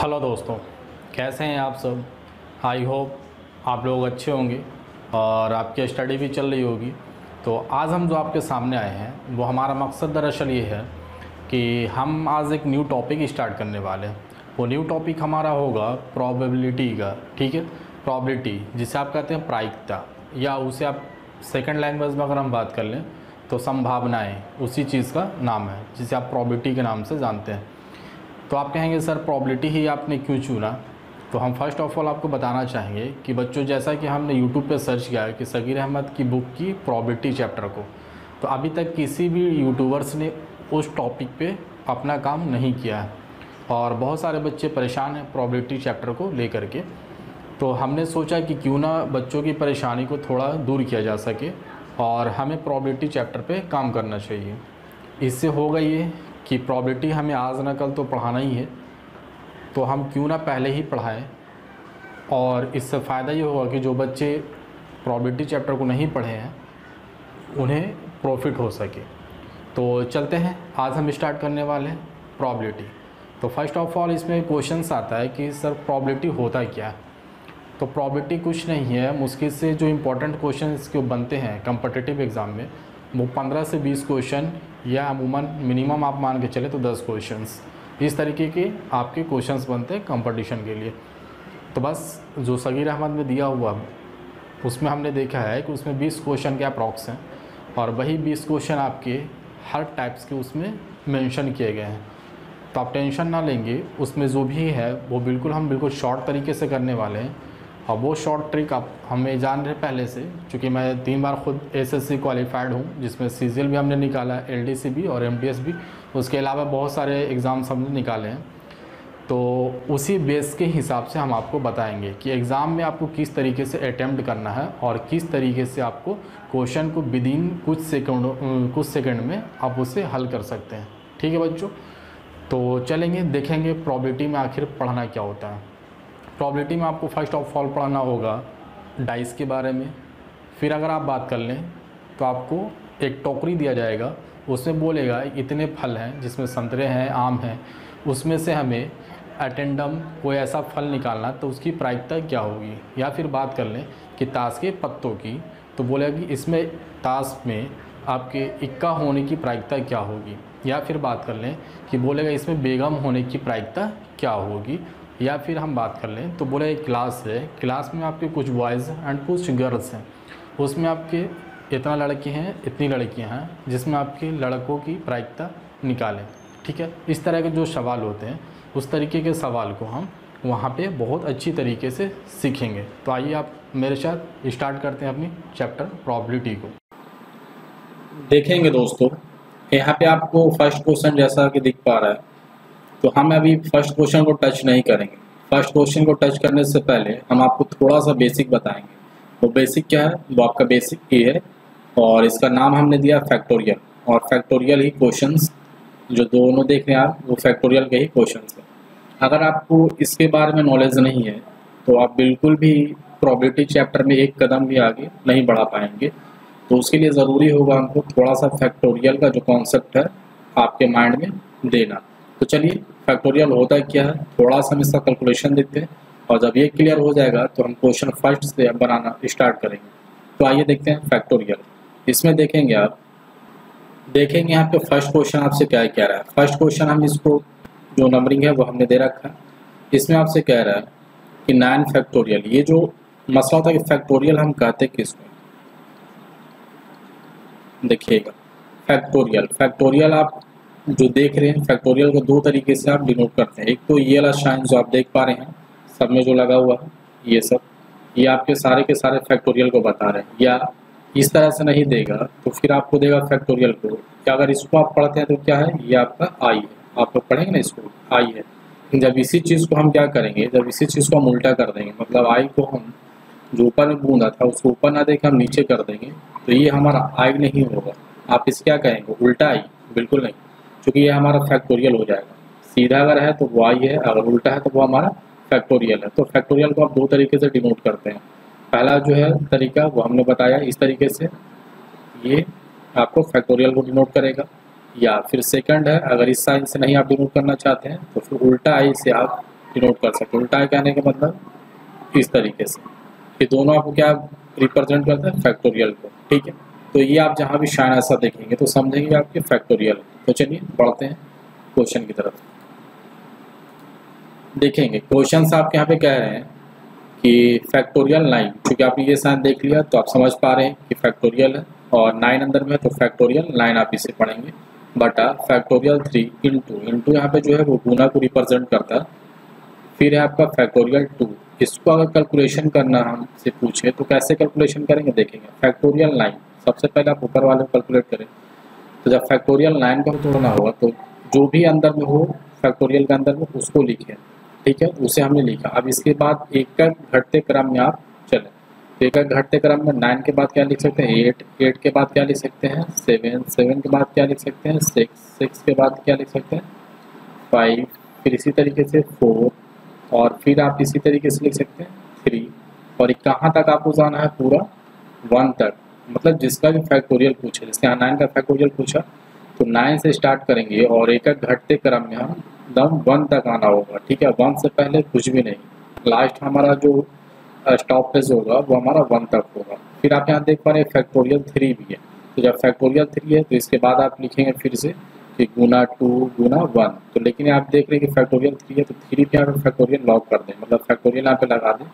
Hello दोस्तों, कैसे हैं आप सब। आई होप आप लोग अच्छे होंगे और आपकी स्टडी भी चल रही होगी। तो आज हम जो आपके सामने आए हैं वो हमारा मकसद दरअसल ये है कि हम आज एक न्यू टॉपिक स्टार्ट करने वाले हैं। वो न्यू टॉपिक हमारा होगा प्रोबेबिलिटी का। ठीक है, प्रोबेबिलिटी जिसे आप कहते हैं प्रायिकता, या उसे आप सेकंड लैंग्वेज में अगर हम बात कर लें तो संभावनाएं, उसी चीज़ का नाम है जिसे आप प्रोबेबिलिटी के नाम से जानते हैं। तो आप कहेंगे सर प्रोबेबिलिटी ही आपने क्यों चुना। तो हम फर्स्ट ऑफ ऑल आपको बताना चाहेंगे कि बच्चों, जैसा कि हमने यूट्यूब पे सर्च किया है कि सगीर अहमद की बुक की प्रोबेबिलिटी चैप्टर को, तो अभी तक किसी भी यूट्यूबर्स ने उस टॉपिक पे अपना काम नहीं किया है और बहुत सारे बच्चे परेशान हैं प्रोबेबिलिटी चैप्टर को लेकर के। तो हमने सोचा कि क्यों ना बच्चों की परेशानी को थोड़ा दूर किया जा सके और हमें प्रोबेबिलिटी चैप्टर पे काम करना चाहिए। इससे होगा ये कि प्रोबेबिलिटी हमें आज ना कल तो पढ़ाना ही है, तो हम क्यों ना पहले ही पढ़ाएं। और इससे फ़ायदा ये होगा कि जो बच्चे प्रोबेबिलिटी चैप्टर को नहीं पढ़े हैं उन्हें प्रॉफिट हो सके। तो चलते हैं, आज हम स्टार्ट करने वाले हैं प्रोबेबिलिटी। तो फर्स्ट ऑफ ऑल इसमें क्वेश्चंस आता है कि सर प्रोबेबिलिटी होता क्या है। तो प्रोबेबिलिटी कुछ नहीं है, मुश्किल से जो इम्पोर्टेंट क्वेश्चन इसके बनते हैं कम्पिटिटिव एग्ज़ाम में वो 15 से 20 क्वेश्चन, या अमूमन मिनिमम आप मान के चले तो 10 क्वेश्चंस, इस तरीके के आपके क्वेश्चंस बनते हैं कंपटीशन के लिए। तो बस जो सगीर अहमद में दिया हुआ उसमें हमने देखा है कि उसमें 20 क्वेश्चन के अप्रॉक्स हैं और वही 20 क्वेश्चन आपके हर टाइप्स के उसमें मेंशन किए गए हैं। तो आप टेंशन ना लेंगे, उसमें जो भी है वो हम बिल्कुल शॉर्ट तरीके से करने वाले हैं। और वो शॉर्ट ट्रिक आप हमें जान रहे पहले से, क्योंकि मैं 3 बार खुद एसएससी क्वालिफाइड हूँ, जिसमें सीजीएल भी हमने निकाला है, एलडीसी भी और एमटीएस भी, उसके अलावा बहुत सारे एग्ज़ाम्स हमने निकाले हैं। तो उसी बेस के हिसाब से हम आपको बताएंगे कि एग्ज़ाम में आपको किस तरीके से अटैम्प्ट करना है और किस तरीके से आपको क्वेश्चन को विदिन कुछ सेकंड में आप उसे हल कर सकते हैं। ठीक है बच्चों, तो चलेंगे देखेंगे प्रोबेबिलिटी में आखिर पढ़ना क्या होता है। प्रोबेबिलिटी में आपको फर्स्ट ऑफ ऑल पढ़ना होगा डाइस के बारे में। फिर अगर आप बात कर लें तो आपको एक टोकरी दिया जाएगा, उसमें बोलेगा इतने फल हैं जिसमें संतरे हैं, आम हैं, उसमें से हमें अटेंडम कोई ऐसा फल निकालना, तो उसकी प्रायिकता क्या होगी। या फिर बात कर लें कि ताश के पत्तों की, तो बोलेगा कि इसमें ताश में आपके इक्का होने की प्रायिकता क्या होगी। या फिर बात कर लें कि बोलेगा इसमें बेगम होने की प्रायिकता क्या होगी। या फिर हम बात कर लें तो बोले एक क्लास है, क्लास में आपके कुछ बॉयज़ एंड कुछ गर्ल्स हैं, उसमें आपके इतना लड़के हैं, इतनी लड़कियां हैं, जिसमें आपके लड़कों की प्रायिकता निकालें। ठीक है, इस तरह के जो सवाल होते हैं उस तरीके के सवाल को हम वहाँ पे बहुत अच्छी तरीके से सीखेंगे। तो आइए आप मेरे साथ स्टार्ट करते हैं अपनी चैप्टर प्रोबेबिलिटी को। देखेंगे दोस्तों, यहाँ पे आपको फर्स्ट क्वेश्चन जैसा कि दिख पा रहा है, तो हम अभी फर्स्ट क्वेश्चन को टच नहीं करेंगे। फर्स्ट क्वेश्चन को टच करने से पहले हम आपको थोड़ा सा बेसिक बताएंगे। वो बेसिक क्या है, वो आपका बेसिक ये है और इसका नाम हमने दिया फैक्टोरियल। और फैक्टोरियल ही क्वेश्चंस जो दोनों देख रहे हैं आप, वो फैक्टोरियल के ही क्वेश्चंस हैं। अगर आपको इसके बारे में नॉलेज नहीं है तो आप बिल्कुल भी प्रोबेबिलिटी चैप्टर में एक कदम भी आगे नहीं बढ़ा पाएंगे। तो उसके लिए ज़रूरी होगा हमको थोड़ा सा फैक्टोरियल का जो कॉन्सेप्ट है आपके माइंड में देना। तो चलिए फैक्टोरियल होता क्या है, थोड़ा सा हम इसका कैलकुलेशन देखते हैं और जब ये क्लियर हो जाएगा तो हम क्वेश्चन फर्स्ट से बनाना स्टार्ट करेंगे। तो आइए देखते हैं फैक्टोरियल। इसमें देखेंगे आप, देखेंगे यहाँ पे फर्स्ट क्वेश्चन आपसे क्या कह रहा है। फर्स्ट क्वेश्चन हम इसको जो नंबरिंग है वो हमने दे रखा है। इसमें आपसे कह रहा है कि 9 फैक्टोरियल। ये जो मसला होता है कि फैक्टोरियल हम कहते किसको, देखिएगा फैक्टोरियल आप जो देख रहे हैं, फैक्टोरियल को 2 तरीके से आप डिनोट करते हैं। एक तो ये वाला साइन जो आप देख पा रहे हैं सब में जो लगा हुआ है, ये सब, ये आपके सारे के सारे फैक्टोरियल को बता रहे हैं। या इस तरह से नहीं देगा तो फिर आपको देगा फैक्टोरियल को, क्या अगर इसको आप पढ़ते हैं तो क्या है, ये आपका आई है। आप लोग पढ़ेंगे ना इसको, आई है। जब इसी चीज़ को हम क्या करेंगे, जब इसी चीज़ को हम उल्टा कर देंगे, मतलब आई को हम जो ऊपर में बूंदा था उसको ऊपर ना देकर हम नीचे कर देंगे, तो ये हमारा आई नहीं होगा। आप इसे क्या कहेंगे, उल्टा आई। बिल्कुल नहीं, क्योंकि ये हमारा फैक्टोरियल हो जाएगा। सीधा अगर है तो वो आई है, अगर उल्टा है तो वो हमारा फैक्टोरियल है। तो फैक्टोरियल को आप 2 तरीके से डिनोट करते हैं। पहला जो है तरीका वो हमने बताया इस तरीके से, ये आपको फैक्टोरियल को डिनोट करेगा। या फिर सेकंड है, अगर इस साइन से नहीं आप डिनोट करना चाहते हैं तो फिर उल्टा आई से आप डिनोट कर सकते हैं। उल्टा कहने का मतलब इस तरीके से, ये दोनों आपको क्या रिप्रेजेंट करते हैं, फैक्टोरियल को। ठीक है, तो ये आप जहाँ भी शायद ऐसा देखेंगे तो समझेंगे आपके फैक्टोरियल। तो चलिए बढ़ते हैं क्वेश्चन की तरफ। देखेंगे क्वेश्चन आपके यहाँ पे कह रहे हैं कि फैक्टोरियल 9, क्योंकि आपने ये साइन देख लिया तो आप समझ पा रहे हैं कि फैक्टोरियल है और 9 अंदर में है, तो फैक्टोरियल 9 आप इसे पढ़ेंगे बटा फैक्टोरियल 3 इंटू यहाँ पे जो है वो गुना को रिप्रेजेंट करता है। फिर है आपका फैक्टोरियल 2, इसको अगर कैलकुलेशन करना हमसे पूछे तो कैसे कैलकुलेशन करेंगे, देखेंगे। फैक्टोरियल 9 सबसे पहले आप ऊपर वाले को कैलकुलेट करें, तो जब फैक्टोरियल 9 को तोड़ना होगा तो जो भी अंदर में हो फैक्टोरियल के अंदर में उसको लिखें। ठीक है, उसे हमने लिखा। अब इसके बाद एक घटते क्रम में आप चलें, तो एक घटते क्रम में 9 के बाद क्या लिख सकते हैं 8 के बाद क्या लिख सकते हैं 7 के बाद क्या लिख सकते हैं 6 के बाद क्या लिख सकते हैं 5, फिर इसी तरीके से 4 और फिर आप इसी तरीके से लिख सकते हैं 3, और ये कहाँ तक आपको जाना है पूरा 1 तक। मतलब जिसका भी फैक्टोरियल पूछा, जैसे यहाँ 9 का फैक्टोरियल पूछा तो 9 से स्टार्ट करेंगे और एक घटते क्रम में हम एकदम 1 तक आना होगा। ठीक है, 1 से पहले कुछ भी नहीं, लास्ट हमारा जो स्टॉप पेज होगा वो हमारा 1 तक होगा। फिर आप यहाँ देख पा रहे हैं फैक्टोरियल 3 भी है, तो जब फैक्टोरियल 3 है तो इसके बाद आप लिखेंगे फिर से कि गुना 2 गुना 1। तो लेकिन आप देख रहे हैं कि फैक्टोरियल 3 है तो 3 पे यहाँ पे फैक्टोरियल लॉक कर दें, मतलब फैक्टोरियल यहाँ पे लगा दें।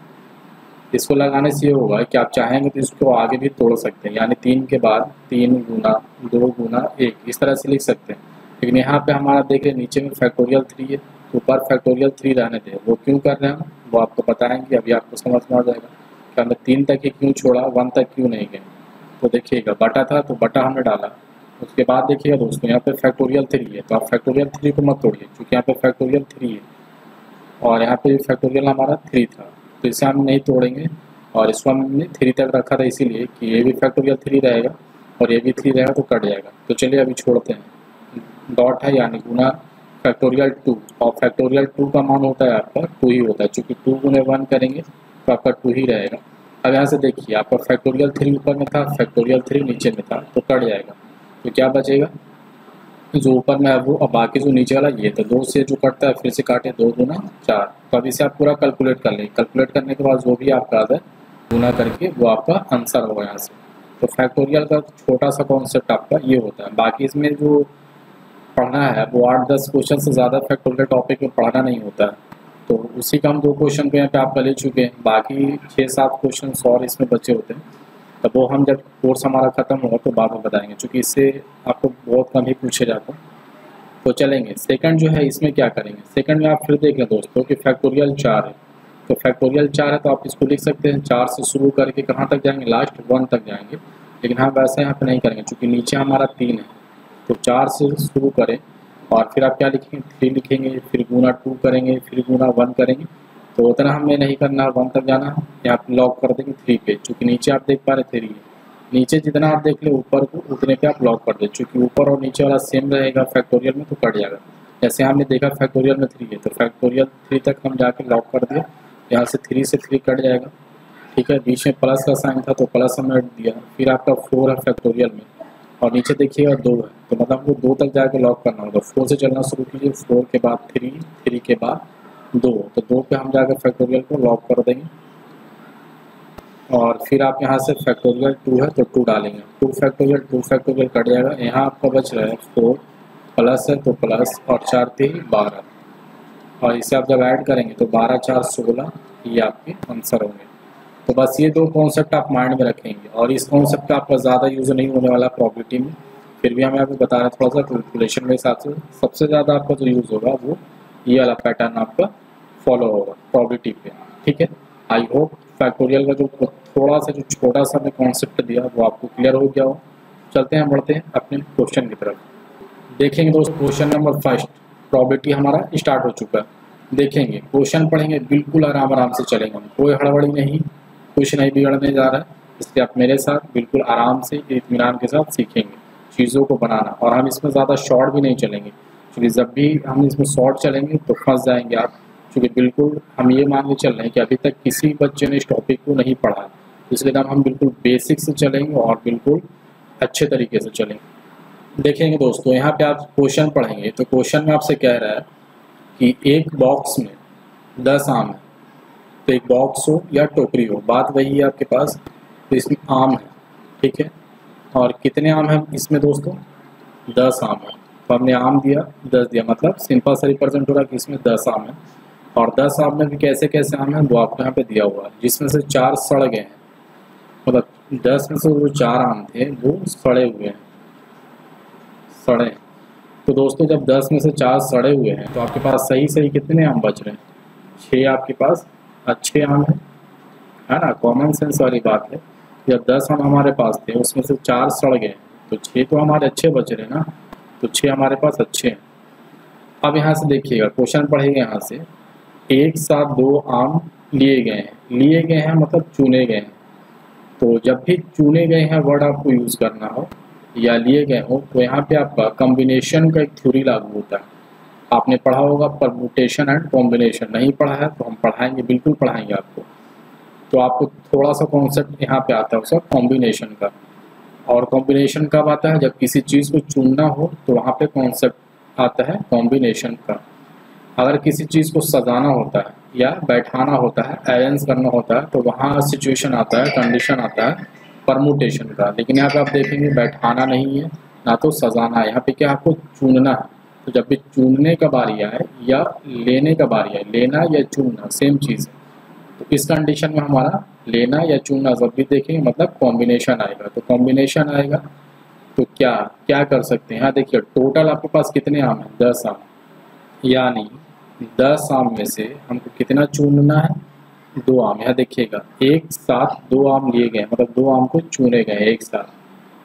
इसको लगाने से ये होगा कि आप चाहेंगे तो इसको आगे भी तोड़ सकते हैं, यानी 3 के बाद 3 गुना 2 गुना 1 इस तरह से लिख सकते हैं। लेकिन यहाँ पे हमारा देखें नीचे में फैक्टोरियल 3 है, ऊपर फैक्टोरियल 3 रहने दें। वो क्यों कर रहे हैं वो आपको बताएंगे, अभी आपको समझ में आ जाएगा कि हमने 3 तक ही क्यों छोड़ा, 1 तक क्यों नहीं गए। तो देखिएगा बटा था तो बटा हमने डाला, उसके बाद देखिएगा दोस्तों यहाँ पे फैक्टोरियल 3 है, तो आप फैक्टोरियल 3 को मत तोड़िए क्योंकि यहाँ पे फैक्टोरियल 3 है और यहाँ पे फैक्टोरियल हमारा 3 था, तो इसे हम नहीं तोड़ेंगे और इसको हमने 3 तक रखा था इसीलिए कि ये भी फैक्टोरियल 3 रहेगा और ये भी 3 रहेगा तो कट जाएगा। तो चलिए अभी छोड़ते हैं, डॉट है यानी गुना फैक्टोरियल 2, और फैक्टोरियल 2 का मान होता है आपका 2 ही होता है, चूँकि 2 गुने 1 करेंगे तो आपका 2 ही रहेगा। अब यहाँ से देखिए आपका फैक्टोरियल 3 ऊपर में था, फैक्टोरियल 3 नीचे में था, तो कट जाएगा। तो क्या बचेगा, जो ऊपर में है वो, और बाकी जो नीचे वाला ये, तो 2 से जो कटता है फिर से काटे 2 गुना 4। तो अब इसे आप पूरा कैलकुलेट कर लेंगे, कैलकुलेट करने के बाद जो भी आपका आता है गुना करके वो आपका आंसर होगा यहाँ से। तो फैक्टोरियल का छोटा सा कॉन्सेप्ट आपका ये होता है। बाकी इसमें जो पढ़ना है वो 8-10 क्वेश्चन से ज़्यादा फैक्टोरियल टॉपिक में पढ़ना नहीं होता है, तो उसी का हम 2 क्वेश्चन को यहाँ पे आपका ले चुके हैं। बाकी 6-7 क्वेश्चन और इसमें बचे होते हैं, तो वो हम जब कोर्स हमारा ख़त्म होगा तो बाद में बताएंगे, क्योंकि इससे आपको बहुत कम ही पूछे जाते हैं। तो चलेंगे सेकंड जो है इसमें क्या करेंगे। सेकंड में आप फिर देख लें दोस्तों कि फैक्टोरियल 4 है, तो फैक्टोरियल 4 है तो आप इसको लिख सकते हैं 4 से शुरू करके कहाँ तक जाएंगे, लास्ट 1 तक जाएंगे। लेकिन हम वैसे यहाँ पे नहीं करेंगे क्योंकि नीचे हमारा 3 है, तो 4 से शुरू करें और फिर आप क्या लिखेंगे 3 लिखेंगे, फिर गुना 2 करेंगे, फिर गुना 1 करेंगे। तो उतना हमें नहीं करना, 1 तक जाना है, यहाँ पे लॉक कर देंगे 3 पे, चूँकि नीचे आप देख पा रहे 3 है, नीचे जितना आप देख ले ऊपर को उतने पे आप लॉक कर दें, चूँकि ऊपर और नीचे वाला सेम रहेगा फैक्टोरियल में तो कट जाएगा। जैसे हमने देखा फैक्टोरियल में 3 है तो फैक्टोरियल 3 तक हम जाके लॉक कर दिया, यहाँ से 3 से 3 कट जाएगा। ठीक है, बीच में प्लस का साइन था तो प्लस हमने दिया, फिर आपका 4 है फैक्टोरियल में और नीचे देखिएगा 2 है, तो मतलब आपको 2 तक जाके लॉक करना होगा। 4 से चलना शुरू कीजिए, 4 के बाद 3, 3 के बाद 2, तो 2 पे हम जाकर फैक्टोरियल को लॉक कर देंगे और फिर आप यहाँ से फैक्टोरियल 2 है तो 2 डालेंगे, 2 फैक्टोरियल कट जाएगा। यहाँ आपका बच रहा है 4 प्लस है तो प्लस और 4 थे 12, और इसे आप जब ऐड करेंगे तो 12 4 16 ये आपके आंसर होंगे। तो बस ये 2 कॉन्सेप्ट आप माइंड में रखेंगे और इस कॉन्सेप्ट का आपका ज़्यादा यूज़ नहीं होने वाला प्रॉबिलिटी में, फिर भी हमें आपको बता रहे थोड़ा सा कैलकुलेशन के हिसाब से सबसे ज़्यादा आपका जो यूज़ होगा वो ये वाला पैटर्न आपका फॉलो होगा प्रॉबिलिटी पे। ठीक है, आई होप फैक्टोरियल का जो थोड़ा सा जो छोटा सा मैं कॉन्सेप्ट दिया वो आपको क्लियर हो गया हो। चलते हैं बढ़ते हैं अपने क्वेश्चन की तरफ। देखेंगे दोस्तों क्वेश्चन नंबर 1 प्रॉबिलिटी हमारा स्टार्ट हो चुका है। देखेंगे क्वेश्चन पढ़ेंगे, बिल्कुल आराम से चलेंगे, कोई हड़बड़ी नहीं, कुछ नहीं बिगड़ने जा रहा है, इसलिए आप मेरे साथ बिल्कुल आराम से इत्मीनान के साथ सीखेंगे चीज़ों को बनाना। और हम इसमें ज़्यादा शॉर्ट भी नहीं चलेंगे, क्योंकि जब भी हम इसमें शॉर्ट चलेंगे तो फंस जाएंगे आप, क्योंकि बिल्कुल हम ये मान के चल रहे हैं कि अभी तक किसी बच्चे ने इस टॉपिक को नहीं पढ़ा है, इसलिए हम बिल्कुल बेसिक से चलेंगे और बिल्कुल अच्छे तरीके से चलेंगे। देखेंगे दोस्तों यहाँ पे आप क्वेश्चन पढ़ेंगे तो क्वेश्चन में आपसे कह रहा है कि एक बॉक्स में 10 आम है, तो एक बॉक्स हो या टोकरी हो, बात वही है आपके पास। तो इसमें आम है, ठीक है, और कितने आम हैं इसमें दोस्तों? 10 आम है। तो हमने आम दिया, 10 दिया, मतलब सिंपल सा रिप्रेजेंट हो रहा है कि इसमें 10 आम है। और 10 आम में भी कैसे कैसे आम है वो आपको यहाँ पे दिया हुआ है, जिसमें से 4 सड़ गए हैं, मतलब 10 में से जो 4 आम थे वो सड़े हुए हैं, सड़े हैं। तो दोस्तों जब 10 में से 4 सड़े हुए हैं तो आपके पास सही सही कितने आम बच रहे हैं? 6 आपके पास अच्छे आम है ना, कॉमन सेंस वाली बात है। जब 10 आम हमारे पास थे उसमें से 4 सड़ गए तो 6 तो हमारे अच्छे बच रहे ना, तो 6 हमारे पास अच्छे हैं। अब यहाँ से देखिएगा, क्वेश्चन पढ़ेगा यहाँ से, एक साथ 2 आम लिए गए हैं, लिए गए हैं मतलब चुने गए हैं। तो जब भी चुने गए हैं वर्ड आपको यूज़ करना हो या लिए गए हो तो यहाँ पे आपका कॉम्बिनेशन का एक थ्योरी लागू होता है। आपने पढ़ा होगा परम्यूटेशन एंड कॉम्बिनेशन, नहीं पढ़ा है तो हम पढ़ाएंगे, बिल्कुल पढ़ाएंगे आपको। तो आपको थोड़ा सा कॉन्सेप्ट यहाँ पे आता है उसका कॉम्बिनेशन का। और कॉम्बिनेशन कब आता है? जब किसी चीज़ को चुनना हो तो वहाँ पे कॉन्सेप्ट आता है कॉम्बिनेशन का। अगर किसी चीज़ को सजाना होता है या बैठाना होता है, अरेंज करना होता है, तो वहाँ सिचुएशन आता है, कंडीशन आता है परमुटेशन का। लेकिन यहाँ पे आप देखेंगे बैठाना नहीं है ना तो सजाना है, यहाँ पे क्या आपको चुनना है। तो जब भी चुनने का बारी आए या लेने का बारी आए, लेना या चुनना सेम चीज़ है, तो इस कंडीशन में हमारा लेना या चुनना जब भी देखेंगे मतलब कॉम्बिनेशन आएगा। तो कॉम्बिनेशन आएगा तो क्या क्या कर सकते हैं? यहाँ देखिए टोटल आपके पास कितने आम हैं? 10 आम, यानी 10 आम में से हमको कितना चुनना है? 2 आम। यहाँ देखिएगा एक साथ 2 आम लिए गए, मतलब 2 आम को चुने गए एक साथ,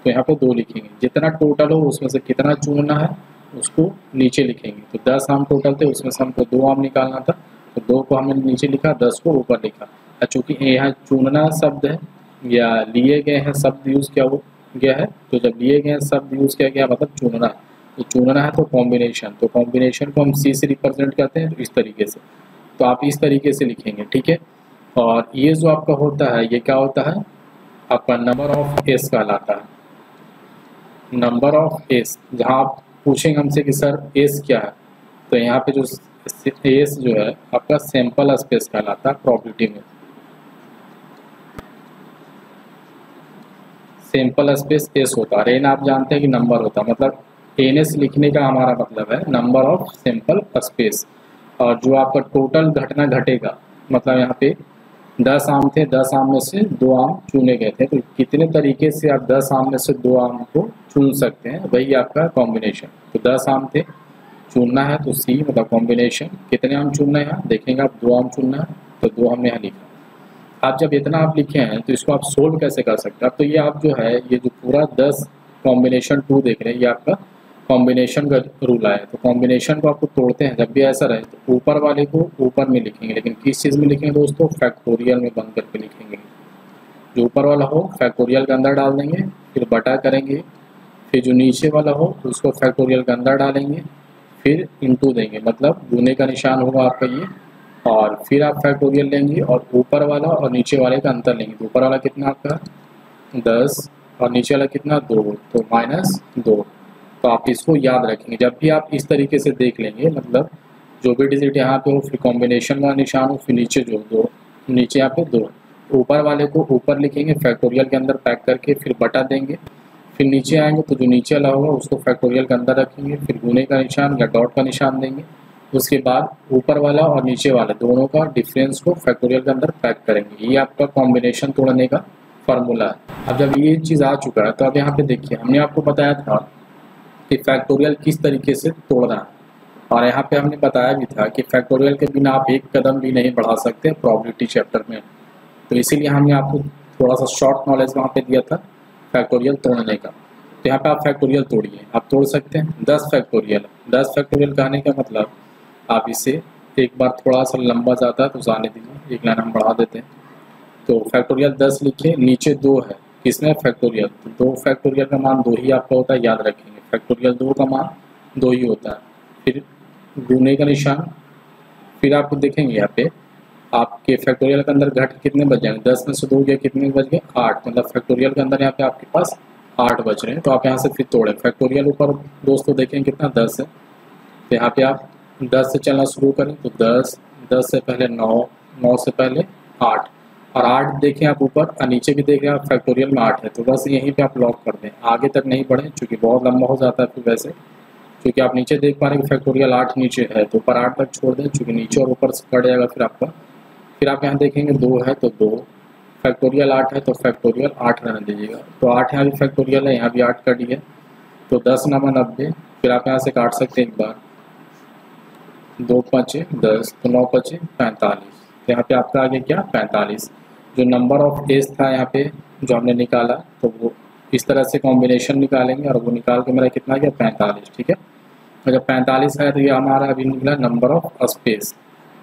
तो यहाँ पे 2 लिखेंगे। जितना टोटल हो उसमें से कितना चुनना है उसको नीचे लिखेंगे। तो 10 आम टोटल थे, उसमें से हमको 2 आम निकालना था, तो 2 को हमने नीचे लिखा, 10 को ऊपर लिखा। चूँकि यहाँ चुनना शब्द है या लिए गए हैं शब्द यूज़ किया वो गया है, तो जब लिए गए हैं शब्द यूज़ किया गया मतलब चुनना है, तो चुनना है तो कॉम्बिनेशन, तो कॉम्बिनेशन को हम सी से रिप्रेजेंट करते हैं, तो इस तरीके से। तो आप इस तरीके से लिखेंगे, ठीक है। और ये जो आपका होता है ये क्या होता है? आपका नंबर ऑफ एस कहलाता है। नंबर ऑफ एस, जहाँ आप पूछेंगे हमसे कि सर एस क्या है, तो यहाँ पे जो एस जो है आपका सैंपल स्पेस कहलाता है प्रोबेबिलिटी में। सैंपल स्पेस एस होता है, एन आप जानते हैं कि नंबर होता है, मतलब एन एस लिखने का हमारा मतलब है नंबर ऑफ सैंपल स्पेस। और जो आपका टोटल घटना घटेगा, मतलब यहाँ पे 10 आम थे, 10 आम में से 2 आम चुने गए थे, तो कितने तरीके से आप 10 आम में से 2 आम को चुन सकते हैं, वही आपका कॉम्बिनेशन। तो 10 आम थे, चुनना है तो सी मतलब कॉम्बिनेशन। कितने आम चुनना है? यहाँ देखेंगे आप 2 आम चुनना है, तो 2 हमने यहाँ लिखा। आप जब इतना आप लिखे हैं तो इसको आप सोल्व कैसे कर सकते हैं? अब तो ये आप जो है ये जो पूरा 10 कॉम्बिनेशन 2 देख रहे हैं, ये आपका कॉम्बिनेशन का रूल आया। तो कॉम्बिनेशन को आपको तोड़ते हैं, जब भी ऐसा रहे तो ऊपर वाले को ऊपर में लिखेंगे, लेकिन किस चीज़ में लिखेंगे दोस्तों? फैक्टोरियल में बंद करके लिखेंगे। जो ऊपर वाला हो फैक्टोरियल के अंदर डाल देंगे, फिर बटा करेंगे, फिर जो नीचे वाला हो उसको फैक्टोरियल के अंदर डालेंगे, फिर इंटू देंगे, मतलब गुने का निशान होगा आपका ये, और फिर आप फैक्टोरियल लेंगे और ऊपर वाला और नीचे वाले का अंतर लेंगे। तो ऊपर वाला कितना आपका 10 और नीचे वाला कितना 2, तो -2। तो आप इसको याद रखेंगे, जब भी आप इस तरीके से देख लेंगे, मतलब जो भी डिजिट यहाँ पे हो फिर कॉम्बिनेशन का निशान हो, फिर नीचे जो 2, नीचे यहाँ पे 2, ऊपर वाले को ऊपर लिखेंगे फैक्टोरियल के अंदर पैक करके, फिर बटा देंगे, फिर नीचे आएंगे तो जो नीचे वाला होगा उसको फैक्टोरियल के अंदर रखेंगे, फिर गुने का निशान या डॉट का निशान देंगे। उसके बाद ऊपर वाला और नीचे वाला दोनों का डिफरेंस को फैक्टोरियल के अंदर पैक करेंगे। ये आपका कॉम्बिनेशन तोड़ने का फार्मूला है। अब जब ये चीज़ आ चुका है तो अब यहाँ पे देखिए, हमने आपको बताया था कि फैक्टोरियल किस तरीके से तोड़ना है, और यहाँ पे हमने बताया भी था कि फैक्टोरियल के बिना आप एक कदम भी नहीं बढ़ा सकते प्रोबेबिलिटी चैप्टर में। तो इसीलिए हमने आपको थोड़ा सा शॉर्ट नॉलेज वहाँ पे दिया था फैक्टोरियल तोड़ने का। तो यहाँ पे आप फैक्टोरियल तोड़िए, आप तोड़ सकते हैं 10 फैक्टोरियल। 10 फैक्टोरियल कहने का मतलब आप इसे एक बार थोड़ा सा लंबा जाता है तो जाने दीजिए, एक लाइन हम बढ़ा देते हैं। तो फैक्टोरियल 10 लिखिए, नीचे 2 है, किसमें? फैक्टोरियल। तो 2 फैक्टोरियल का मान 2 ही आपका होता है, याद रखेंगे। फैक्टोरियल 2 का मान 2 ही होता है। फिर गुने का निशान, फिर आपको देखेंगे यहाँ पे आपके फैक्टोरियल के अंदर घट कितने बच जाएंगे? 10 में से 2 गया, कितने बच गए? 8, मतलब फैक्टोरियल के अंदर यहाँ पे आपके पास 8 बच रहे हैं। तो आप यहाँ से फिर तोड़ें, फैक्टोरियल ऊपर दोस्तों देखें कितना 10 है, तो यहाँ पे आप 10 से चलना शुरू करें, तो 10, 10 से पहले 9, 9 से पहले 8, और 8 देखें आप ऊपर और नीचे भी देखें आप फैक्टोरियल में 8 है, तो बस यहीं पे आप लॉक कर दें, आगे तक नहीं बढ़ें क्योंकि बहुत लंबा हो जाता है फिर वैसे, क्योंकि आप नीचे देख पा रहे हैं कि फैक्टोरियल 8 नीचे है, तो ऊपर 8 तक छोड़ दें क्योंकि नीचे और ऊपर से कट जाएगा फिर आपका। फिर आप यहाँ देखेंगे 2 है तो 2, फैक्टोरियल 8 है तो फैक्टोरियल 8 रहने दीजिएगा, तो 8 यहाँ भी फैक्टोरियल है, यहाँ भी 8 कट गया, तो 10 9 90, फिर आप यहाँ से काट सकते हैं एक बार, 2 5 10, तो 9 5 45, तो यहाँ पे आपका आ गया क्या 45। जो नंबर ऑफ एज था यहाँ पे जो हमने निकाला, तो वो इस तरह से कॉम्बिनेशन निकालेंगे और वो निकाल के मेरा कितना गया 45, ठीक है। और जब 45 है तो ये हमारा अभी निकला नंबर ऑफ स्पेस।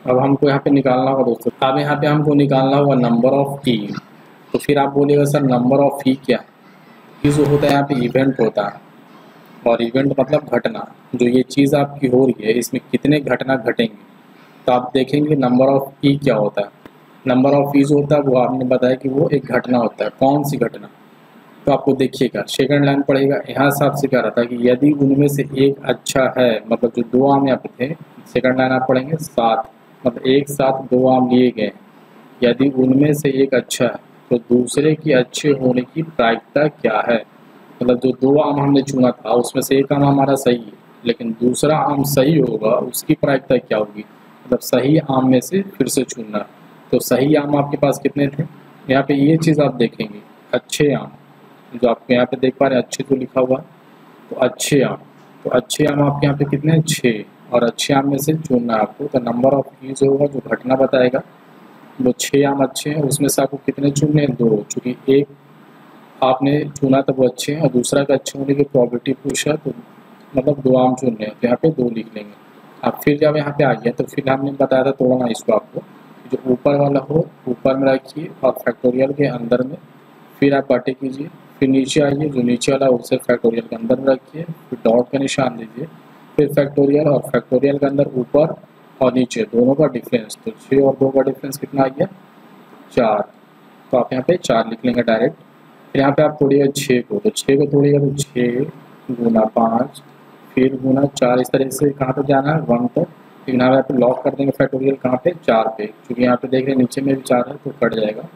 अब हमको यहाँ पे निकालना होगा दोस्तों, अब यहाँ पे हमको निकालना होगा नंबर ऑफ ई। तो फिर आप बोलिएगा सर नंबर ऑफ ई क्या, ई जो होता है यहाँ पे इवेंट होता है, और इवेंट मतलब घटना, जो ये चीज़ आपकी हो रही है इसमें कितने घटना घटेंगे, तो आप देखेंगे नंबर ऑफ ई क्या होता है। नंबर ऑफ ई जो होता है वो आपने बताया कि वो एक घटना होता है, कौन सी घटना, तो आपको देखिएगा सेकंड लाइन पढ़ेगा, यहाँ से आपसे क्या रहता है कि यदि उनमें से एक अच्छा है, मतलब जो 2 आम यहाँ पे थे, सेकंड लाइन आप पढ़ेंगे 7, मतलब एक साथ 2 आम लिए गए, यदि उनमें से एक अच्छा है तो दूसरे की अच्छे होने की प्रायिकता क्या है, मतलब जो 2 आम हमने चुना था उसमें से एक आम हमारा सही है लेकिन दूसरा आम सही होगा, उसकी प्रायिकता क्या होगी, मतलब सही आम में से फिर से चुनना। तो सही आम आपके पास कितने थे, यहाँ पे ये चीज़ आप देखेंगे, अच्छे आम जो आपको यहाँ पे देख पा रहे हैं, अच्छे तो लिखा हुआ, तो अच्छे आम, तो अच्छे आम आपके यहाँ पे कितने हैं 6, और अच्छे आम में से चुनना है आपको, तो नंबर ऑफ ई जो होगा जो घटना बताएगा वो 6 आम अच्छे हैं, उसमें से आपको कितने चुनने हैं 2, चूँकि एक आपने चुना तो वो अच्छे हैं और दूसरा का अच्छे होने की प्रॉबिलिटी पूछा तो मतलब 2 आम चुनने हैं, तो यहाँ पे 2 लिख लेंगे। अब फिर जब यहाँ पे आ गया तो फिर हमने बताया था तोड़ना इसको आपको, जो ऊपर वाला हो ऊपर में रखिए और फैक्टोरियल के अंदर में, फिर आप बटे कीजिए, फिर नीचे आइए, जो नीचे वाला उसे फैक्टोरियल के अंदर में रखिए, फिर डॉट का निशान दीजिए, फिर फैक्टोरियल, और फैक्टोरियल के अंदर ऊपर और नीचे दोनों का डिफरेंस, तो 6 और 2 का डिफरेंस कितना आ गया 4, तो आप यहाँ पे 4 लिख लेंगे डायरेक्ट। फिर यहाँ पे आप तोड़िएगा 6 को, तो 6 को तोड़िएगा तो 6 गुना 5 फिर गुना 4, इस तरह से कहाँ तक जाना है 1 तक, फिर यहाँ पे लॉक कर देंगे फैक्टोरियल कहाँ पे 4 पे, क्योंकि यहाँ पे देख रहे हैं नीचे में भी 4 है तो कट जाएगा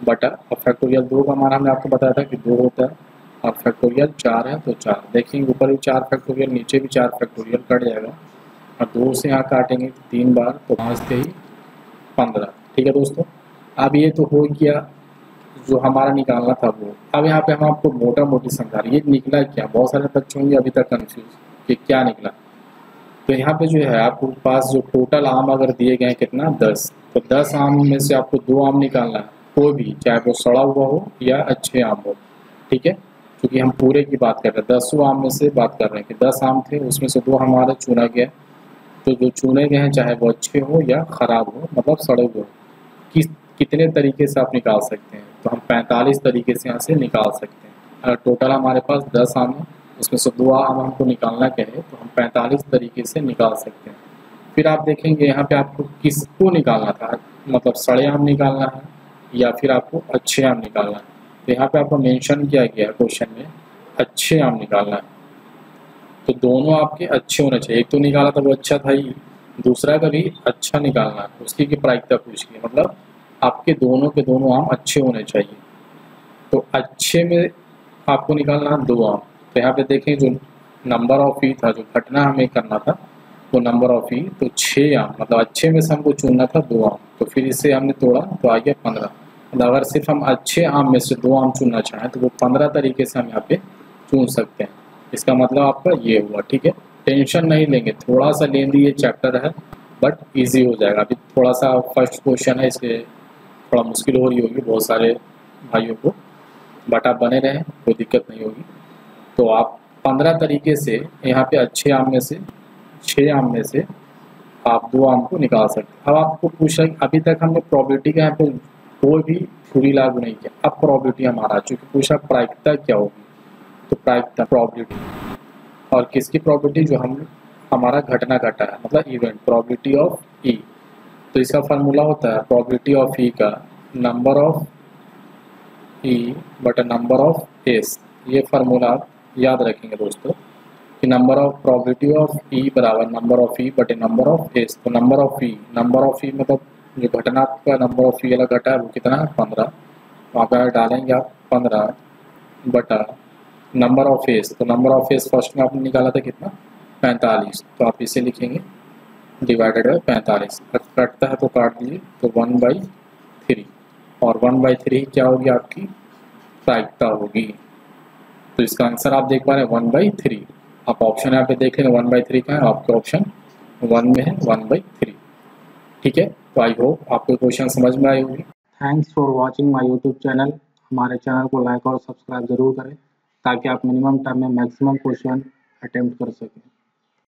बटा, और फैक्टोरियल 2 का मान हमने आपको बताया था कि 2 होता है, और फैक्टोरियल 4 है तो 4, देखेंगे ऊपर भी 4 फैक्टोरियल नीचे भी 4 फैक्टोरियल कट जाएगा, और 2 से यहाँ काटेंगे 3 बार तो 5 से ही 15, ठीक है दोस्तों। अब ये तो हो गया जो हमारा निकालना था वो। अब यहाँ पे हम आपको मोटा मोटी समझा रहे, ये निकला क्या, बहुत सारे बच्चे होंगे अभी तक कंफ्यूज कि क्या निकला। तो यहाँ पे जो है आपके पास जो टोटल आम अगर दिए गए कितना 10, तो 10 आम में से आपको 2 आम निकालना है, कोई भी, चाहे वो सड़ा हुआ हो या अच्छे आम हो, ठीक है, क्योंकि हम पूरे की बात कर रहे हैं, 10 आम में से बात कर रहे हैं कि 10 आम थे उसमें से 2 हमारा चुना गया, तो जो चुने गए हैं चाहे वो अच्छे हो या ख़राब हो, मतलब सड़े हुए हो, कितने तरीके से आप निकाल सकते हैं, तो हम 45 तरीके से यहाँ से निकाल सकते हैं। अगर टोटल हमारे पास 10 आम है उसमें से 2 आम हमको निकालना कहे तो हम 45 तरीके से निकाल सकते हैं। फिर आप देखेंगे यहाँ पे आपको किसको निकालना था, मतलब सड़े आम निकालना है या फिर आपको अच्छे आम निकालना है, तो यहाँ पे आपको मेंशन किया गया है क्वेश्चन में अच्छे आम निकालना है, तो दोनों आपके अच्छे होने चाहिए, एक तो निकाला था वो अच्छा था ही, दूसरा का भी अच्छा निकालना है, उसकी की प्रायिकता पूछ ली, मतलब आपके दोनों के दोनों आम अच्छे होने चाहिए, तो अच्छे में आपको निकालना है 2 आम, तो यहाँ पे देखें जो नंबर ऑफ ई था, जो घटना हमें करना था वो नंबर ऑफ ई, तो 6 आम, मतलब अच्छे में से हमको चुनना था 2 आम, तो फिर इससे हमने तोड़ा तो आ गया 15, मतलब अगर सिर्फ हम अच्छे आम में से 2 आम चुनना चाहें तो वो 15 तरीके से हम यहाँ पे चुन सकते हैं, इसका मतलब आपका ये हुआ, ठीक है। टेंशन नहीं लेंगे, थोड़ा सा लेंदी ये चैप्टर है बट इजी हो जाएगा, अभी थोड़ा सा फर्स्ट क्वेश्चन है इसलिए थोड़ा मुश्किल हो रही होगी बहुत सारे भाइयों को, बट आप बने रहें कोई दिक्कत नहीं होगी। तो आप 15 तरीके से यहाँ पे अच्छे आम में से 6 आम में से आप 2 आम को निकाल सकते हैं। अब आपको पूछा अभी तक हमने प्रॉबिलिटी का यहाँ पे कोई भी थ्योरी लागू नहीं किया, अब प्रॉबिलिटी हमारा चूँकि पूछा प्रायिकता क्या होगी, तो प्रायिकता प्रॉबिलिटी, और किसकी प्रॉबिलिटी, जो हमारा घटना घटा है मतलब इवेंट, प्रॉबिलिटी ऑफ ई, तो इसका फार्मूला होता है प्रॉबिलिटी ऑफ ई का नंबर ऑफ ई बटा नंबर ऑफ एस, ये फार्मूला आप याद रखेंगे दोस्तों। कि नंबर ऑफ प्रोबेबिलिटी ऑफ ई बराबर नंबर ऑफ ई बटे नंबर ऑफ एस। तो नंबर ऑफ ई मतलब जो घटनात्मक का नंबर ऑफ ई वाला घटा है वो कितना है 15। वहाँ पर डालेंगे आप 15 बटा नंबर ऑफ एस। तो नंबर ऑफ एस फर्स्ट में आपने निकाला था कितना 45। तो आप इसे लिखेंगे डिवाइडेड बाई 45। कटता है तो काट दीजिए तो 1/3 और 1/3 क्या होगी आपकी प्रायिकता होगी। तो इसका आंसर आप देख पा रहे हैं 1/3। आप ऑप्शन यहाँ पे देख लें 1/3 का है, आपके ऑप्शन 1 में है 1/3। ठीक है, तो आई होप आपको क्वेश्चन समझ में आई होगी। Thanks for watching my YouTube channel. हमारे चैनल को लाइक और सब्सक्राइब जरूर करें ताकि आप मिनिमम टाइम में मैक्सिमम क्वेश्चन अटेम्प्ट कर सकें।